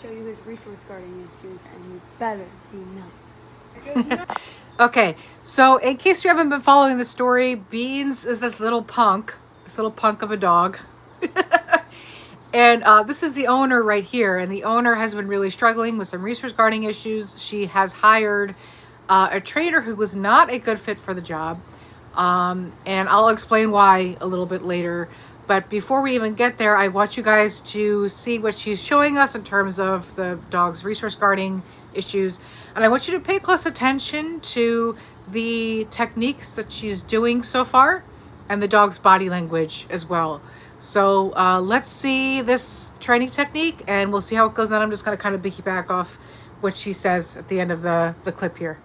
show you his resource guarding issues, and you better be nice. Okay, so in case you haven't been following the story, Beans is this little punk of a dog. And this is the owner right here. And the owner has been really struggling with some resource guarding issues. She has hired a trainer who was not a good fit for the job. And I'll explain why a little bit later. But before we even get there, I want you guys to see what she's showing us in terms of the dog's resource guarding issues. And I want you to pay close attention to the techniques that she's doing so far and the dog's body language as well. So let's see this training technique and we'll see how it goes. Then I'm just going to kind of piggyback off what she says at the end of the clip here.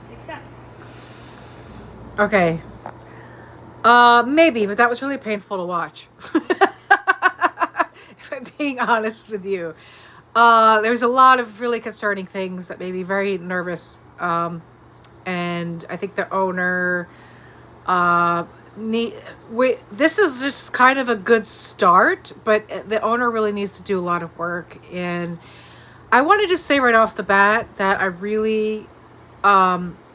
Success. Okay. Maybe, but that was really painful to watch. If I'm being honest with you. There's a lot of really concerning things that made me very nervous. And I think the owner, this is just kind of a good start, but the owner really needs to do a lot of work. And I want to just say right off the bat that I really,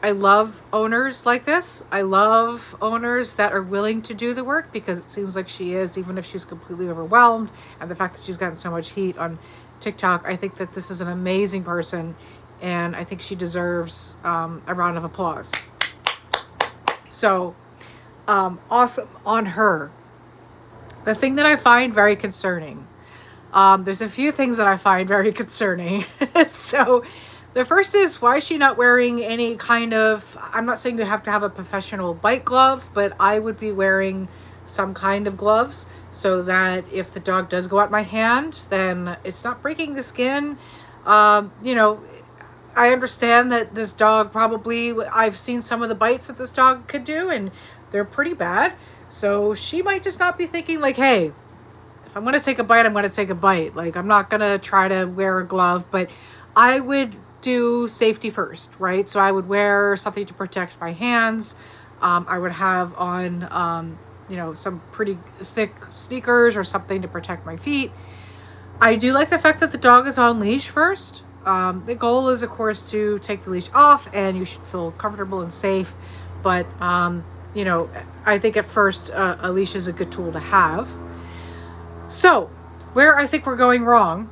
I love owners like this. I love owners that are willing to do the work, because it seems like she is, even if she's completely overwhelmed. And the fact that she's gotten so much heat on TikTok, I think that this is an amazing person, and I think she deserves a round of applause. So awesome on her. The thing that I find very concerning, there's a few things that I find very concerning. So the first is, why is she not wearing any kind of, I'm not saying you have to have a professional bite glove, but I would be wearing some kind of gloves so that if the dog does go at my hand, then it's not breaking the skin. You know, I understand that this dog probably, I've seen some of the bites that this dog could do, and they're pretty bad. So she might just not be thinking like, hey, if I'm going to take a bite, I'm going to take a bite. Like, I'm not going to try to wear a glove, but I would do safety first, right? So I would wear something to protect my hands. I would have on, you know, some pretty thick sneakers or something to protect my feet. I do like the fact that the dog is on leash first. The goal is, of course, to take the leash off and you should feel comfortable and safe. But, you know, I think at first a leash is a good tool to have. So where I think we're going wrong,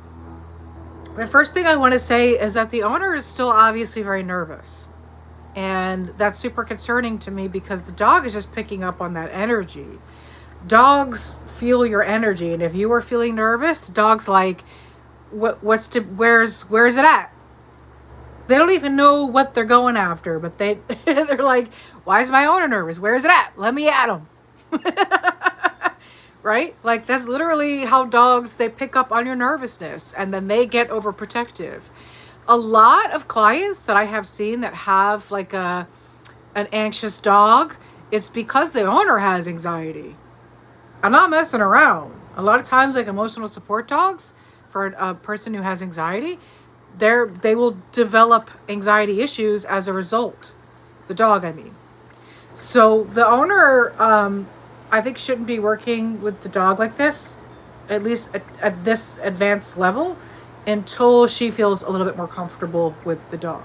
the first thing I want to say is that the owner is still obviously very nervous. And that's super concerning to me, because the dog is just picking up on that energy. Dogs feel your energy. And if you are feeling nervous, the dog's like, where's it at? They don't even know what they're going after, but they're like, why is my owner nervous? Where's it at? Let me at him. Right? Like, that's literally how dogs, they pick up on your nervousness, and then they get overprotective. A lot of clients that I have seen that have like an anxious dog, it's because the owner has anxiety. I'm not messing around. A lot of times, like emotional support dogs, for a person who has anxiety, they will develop anxiety issues as a result. The dog, I mean. So the owner, I think, shouldn't be working with the dog like this, at least at this advanced level, until she feels a little bit more comfortable with the dog.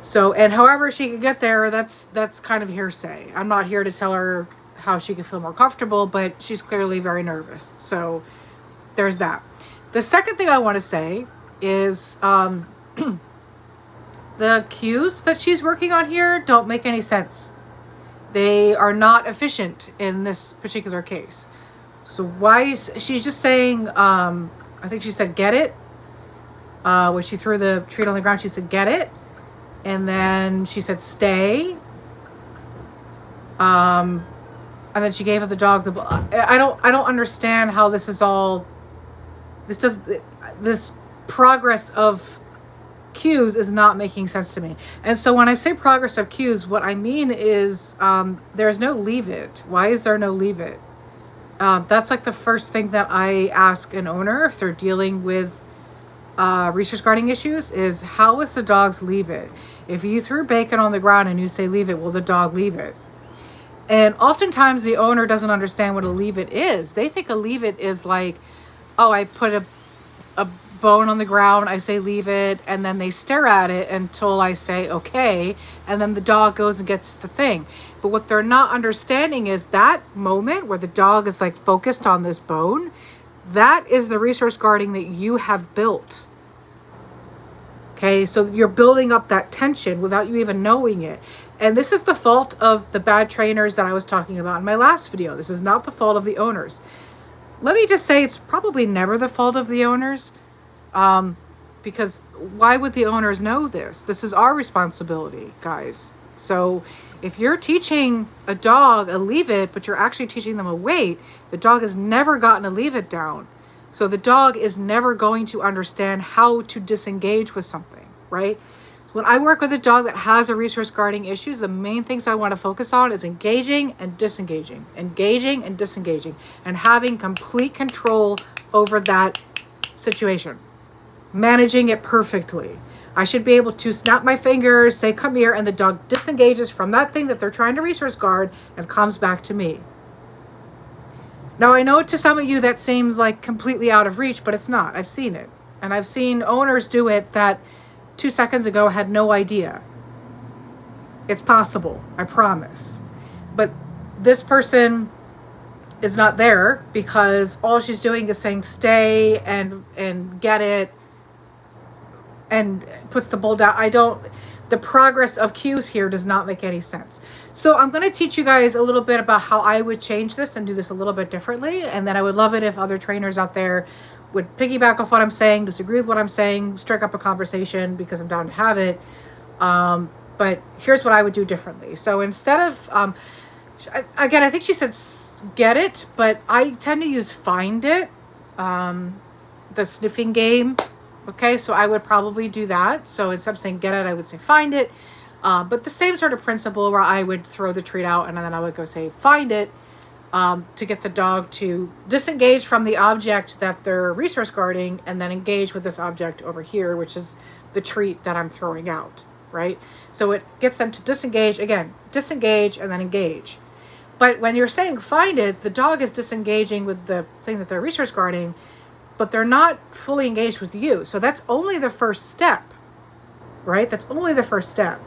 So, and however she can get there, that's kind of hearsay. I'm not here to tell her how she can feel more comfortable, but she's clearly very nervous. So there's that. The second thing I want to say is the cues that she's working on here don't make any sense. They are not efficient in this particular case. So why is she's just saying, I think she said, get it. When she threw the treat on the ground, she said, get it. And then she said, stay. And then she gave the dog the, I don't understand how this is all, this progress of cues is not making sense to me. And so when I say progress of cues, what I mean is there's no leave it. Why is there no leave it? That's like the first thing that I ask an owner if they're dealing with resource guarding issues is, how is the dog's leave it? If you threw bacon on the ground and you say leave it, will the dog leave it? And oftentimes the owner doesn't understand what a leave it is. They think a leave it is like, oh, I put a bone on the ground, I say leave it, and then they stare at it until I say okay, and then the dog goes and gets the thing. But what they're not understanding is that moment where the dog is like focused on this bone, that is the resource guarding that you have built. Okay, so you're building up that tension without you even knowing it. And this is the fault of the bad trainers that I was talking about in my last video. This is not the fault of the owners. Let me just say, it's probably never the fault of the owners. Because why would the owners know this? This is our responsibility, guys. So if you're teaching a dog a leave it, but you're actually teaching them a wait, the dog has never gotten a leave it down. So the dog is never going to understand how to disengage with something, right? When I work with a dog that has a resource guarding issues, the main things I want to focus on is engaging and disengaging, and having complete control over that situation, managing it perfectly. I should be able to snap my fingers, say, come here, and the dog disengages from that thing that they're trying to resource guard and comes back to me. Now, I know to some of you that seems like completely out of reach, but it's not. I've seen it. And I've seen owners do it that 2 seconds ago had no idea. It's possible, I promise. But this person is not there because all she's doing is saying stay and get it and puts the bowl down. The progress of cues here does not make any sense. So I'm going to teach you guys a little bit about how I would change this and do this a little bit differently. And then I would love it if other trainers out there would piggyback off what I'm saying, disagree with what I'm saying, strike up a conversation, because I'm down to have it. But here's what I would do differently. So instead of, again, I think she said get it, but I tend to use find it, the sniffing game. Okay, so I would probably do that. So instead of saying get it, I would say find it. But the same sort of principle where I would throw the treat out and then I would go say find it, to get the dog to disengage from the object that they're resource guarding and then engage with this object over here, which is the treat that I'm throwing out, right? So it gets them to disengage, again, disengage and then engage. But when you're saying find it, the dog is disengaging with the thing that they're resource guarding, but they're not fully engaged with you. So that's only the first step, right? That's only the first step.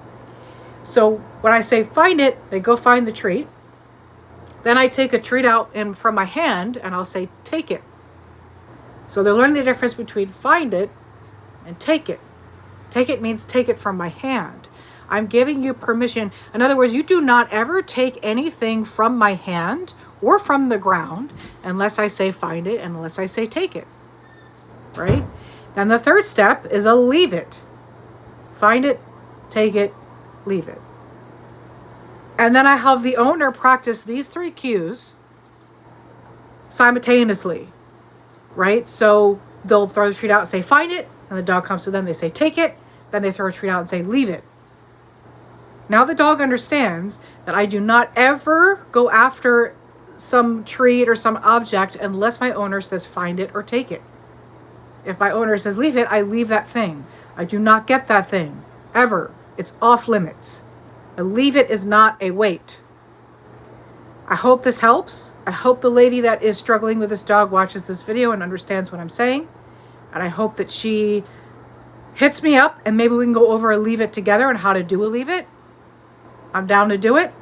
So when I say find it, they go find the treat. Then I take a treat out from my hand and I'll say take it. So they're learning the difference between find it and take it. Take it means take it from my hand. I'm giving you permission. In other words, you do not ever take anything from my hand or from the ground unless I say find it and unless I say take it. Right? Then the third step is a leave it. Find it, take it, leave it. And then I have the owner practice these 3 cues simultaneously, right? So they'll throw the treat out and say, find it. And the dog comes to them, they say, take it. Then they throw a treat out and say, leave it. Now the dog understands that I do not ever go after some treat or some object unless my owner says, find it or take it. If my owner says, leave it, I leave that thing. I do not get that thing, ever. It's off limits. A leave it is not a wait. I hope this helps. I hope the lady that is struggling with this dog watches this video and understands what I'm saying. And I hope that she hits me up and maybe we can go over a leave it together and how to do a leave it. I'm down to do it.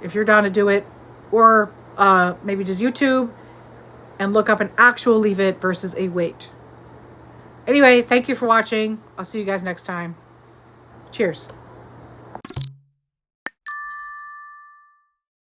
If you're down to do it, or maybe just YouTube and look up an actual leave it versus a wait. Anyway, thank you for watching. I'll see you guys next time. Cheers.